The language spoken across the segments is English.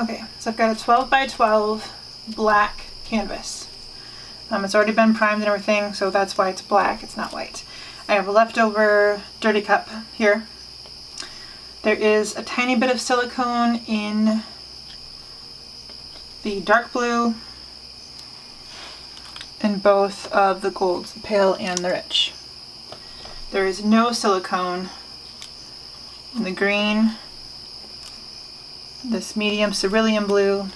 Okay, so I've got a 12 by 12 black canvas. It's already been primed and everything, so that's why it's black, it's not white. I have a leftover dirty cup here. There is a tiny bit of silicone in the dark blue and both of the golds, the pale and the rich. There is no silicone in the green, this medium cerulean blue,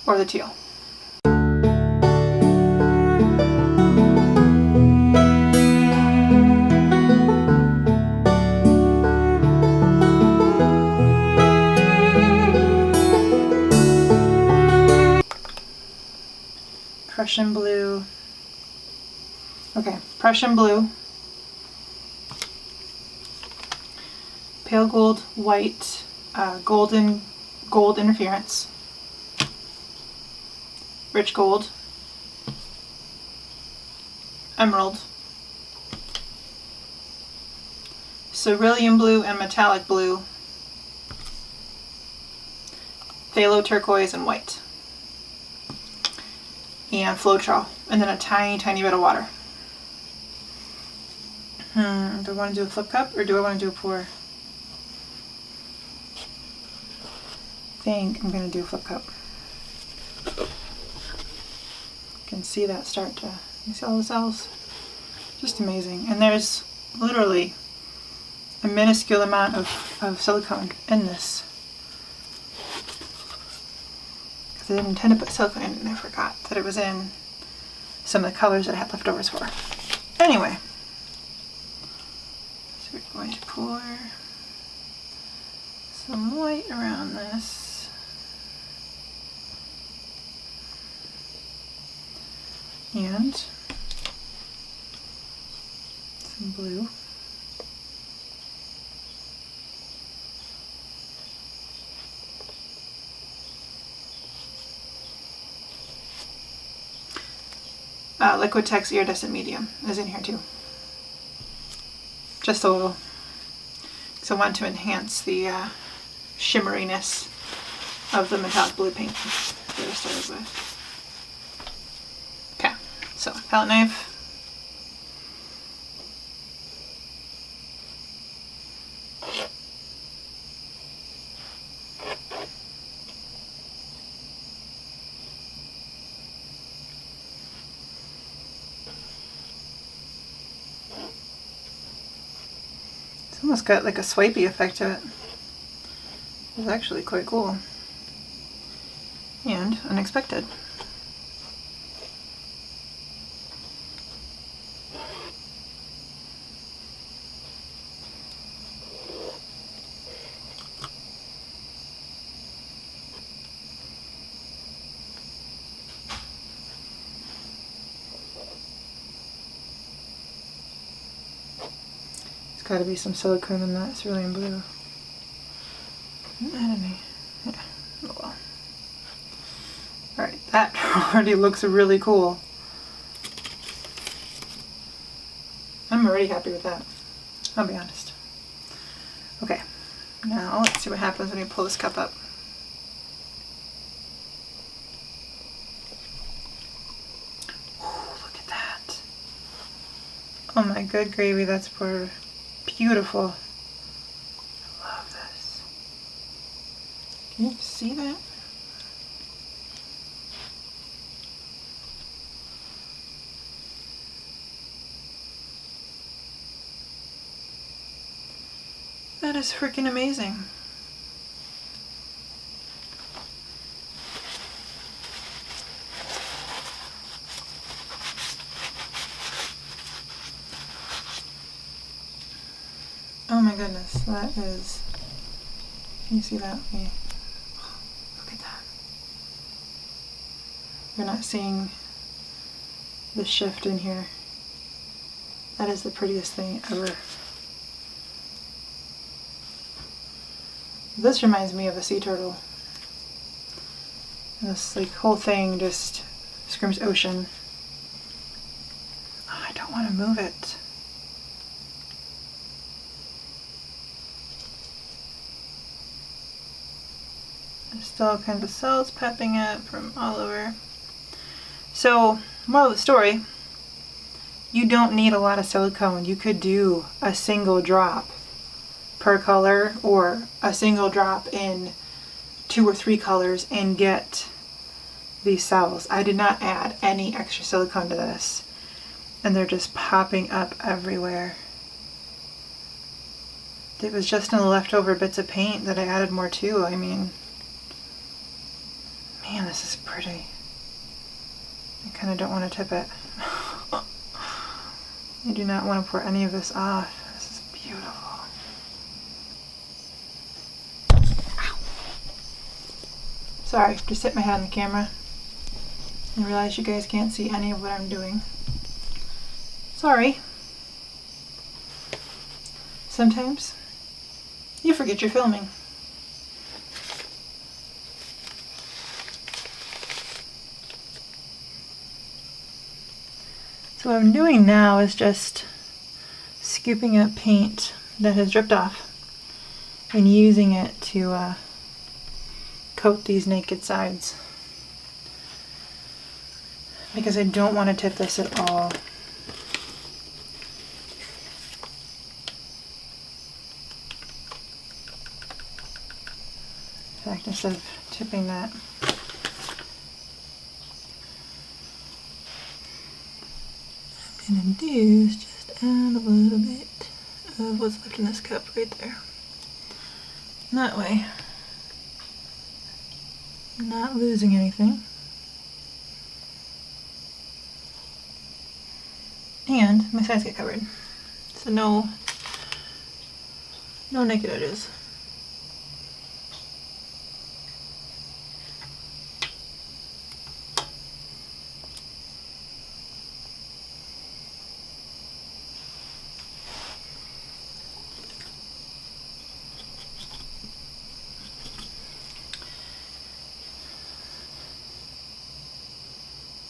or the teal. Prussian blue. Okay, Prussian blue. Pale gold, white, gold interference. Rich gold. Emerald. Cerulean blue and metallic blue. Phthalo, turquoise, and white. And Floetrol, and then a tiny, tiny bit of water. Do I want to do a flip cup or do I want to do a pour? I think I'm going to do a flip cup. You can see that start to, you see all the cells? Just amazing. And there's literally a minuscule amount of silicone in this. I didn't intend to put silicone in and I forgot that it was in some of the colors that I had leftovers for. Anyway, so we're going to pour some white around this. And some blue. Liquitex Iridescent Medium is in here too. Just a little. So I want to enhance the shimmeriness of the metallic blue paint that I started with. Okay, so palette knife. Almost got like a swipey effect to it. It's actually quite cool. And unexpected. Got to be some silicone in that cerulean blue. I don't know. Yeah. Oh well. Alright, that already looks really cool. I'm already happy with that. I'll be honest. Okay, now let's see what happens when we pull this cup up. Ooh, look at that. Oh my good gravy, that's for beautiful. I love this. Can you see that? That is freaking amazing. Oh my goodness, that is, can you see that? Yeah. Look at that. You're not seeing the shift in here. That is the prettiest thing ever. This reminds me of a sea turtle. And this like whole thing just screams ocean. Oh, I don't want to move it. Still all kinds of cells popping up from all over. So, moral of the story, you don't need a lot of silicone. You could do a single drop per color or a single drop in 2 or 3 colors and get these cells. I did not add any extra silicone to this, and they're just popping up everywhere. It was just in the leftover bits of paint that I added more to. I mean, man, this is pretty. I kind of don't want to tip it. I do not want to pour any of this off. This is beautiful. Ow. Sorry, just hit my head on the camera. I realize you guys can't see any of what I'm doing. Sorry. Sometimes you forget you're filming. So what I'm doing now is just scooping up paint that has dripped off and using it to coat these naked sides, because I don't want to tip this at all. In fact, instead of tipping that, what I'm going to do is just add a little bit of what's left in this cup right there. And that way, I'm not losing anything. And my sides get covered. So no naked edges.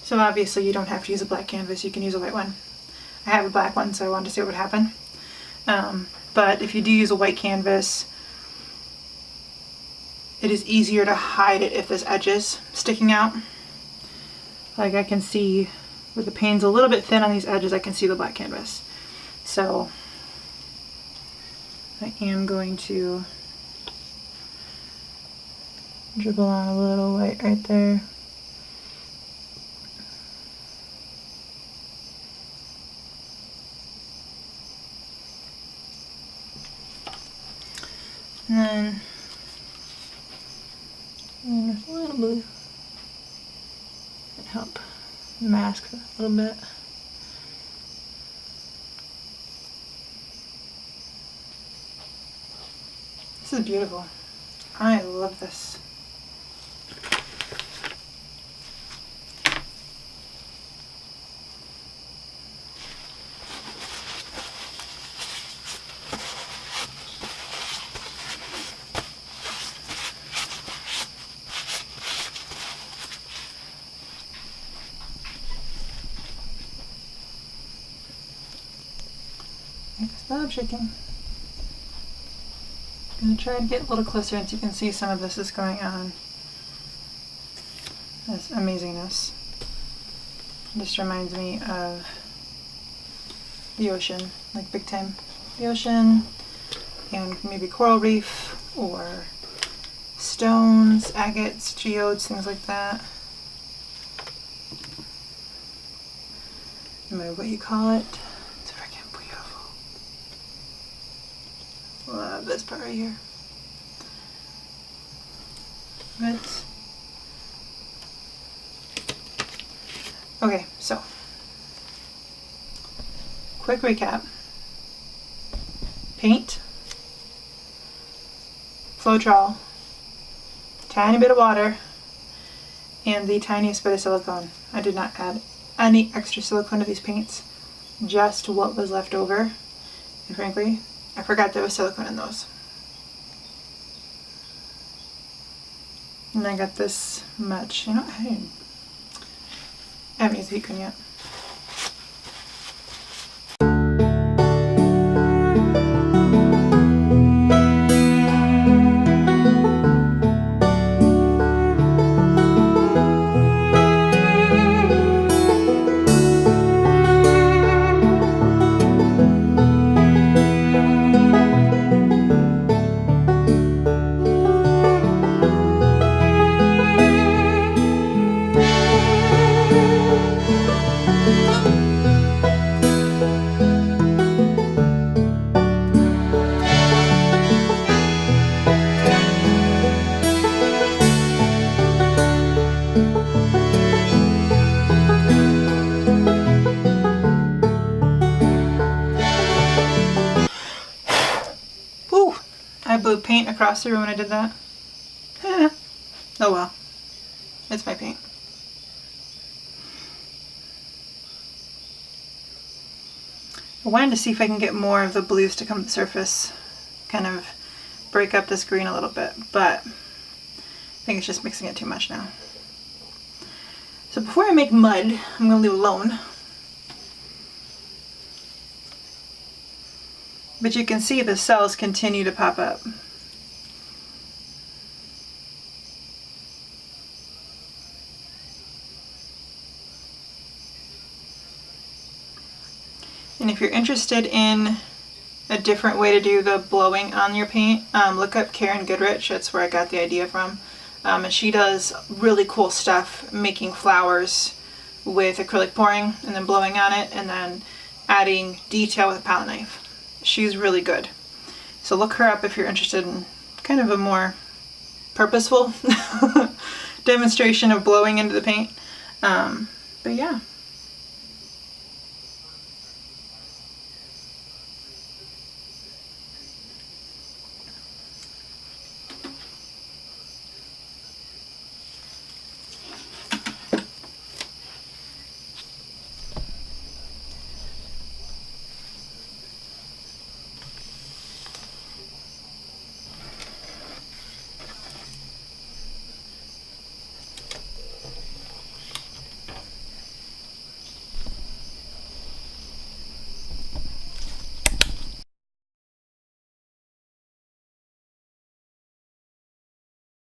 So obviously you don't have to use a black canvas, you can use a white one. I have a black one, so I wanted to see what would happen. But if you do use a white canvas, it is easier to hide it if there's edges sticking out. Like I can see where the paint's a little bit thin on these edges, I can see the black canvas. So I am going to dribble on a little white right there. And then a little blue can help mask a little bit. This is beautiful. I love this. Stop shaking. I'm going to try to get a little closer so you can see some of this is going on. This amazingness. Just reminds me of the ocean, like big time. The ocean and maybe coral reef or stones, agates, geodes, things like that. No matter what you call it. Love this part right here. Right. Okay, so quick recap. Paint, Floetrol, tiny bit of water, and the tiniest bit of silicone. I did not add any extra silicone to these paints, just what was left over, and frankly, I forgot there was silicone in those. And I got this much. You know, I haven't used the heat gun yet. flew paint across the room when I did that. Oh well. It's my paint. I wanted to see if I can get more of the blues to come to the surface. Kind of break up this green a little bit, but I think it's just mixing it too much now. So before I make mud, I'm going to leave it alone. But you can see the cells continue to pop up. And if you're interested in a different way to do the blowing on your paint, look up Karen Goodrich. That's where I got the idea from. And she does really cool stuff making flowers with acrylic pouring and then blowing on it and then adding detail with a palette knife. She's really good. So look her up if you're interested in kind of a more purposeful demonstration of blowing into the paint. But yeah.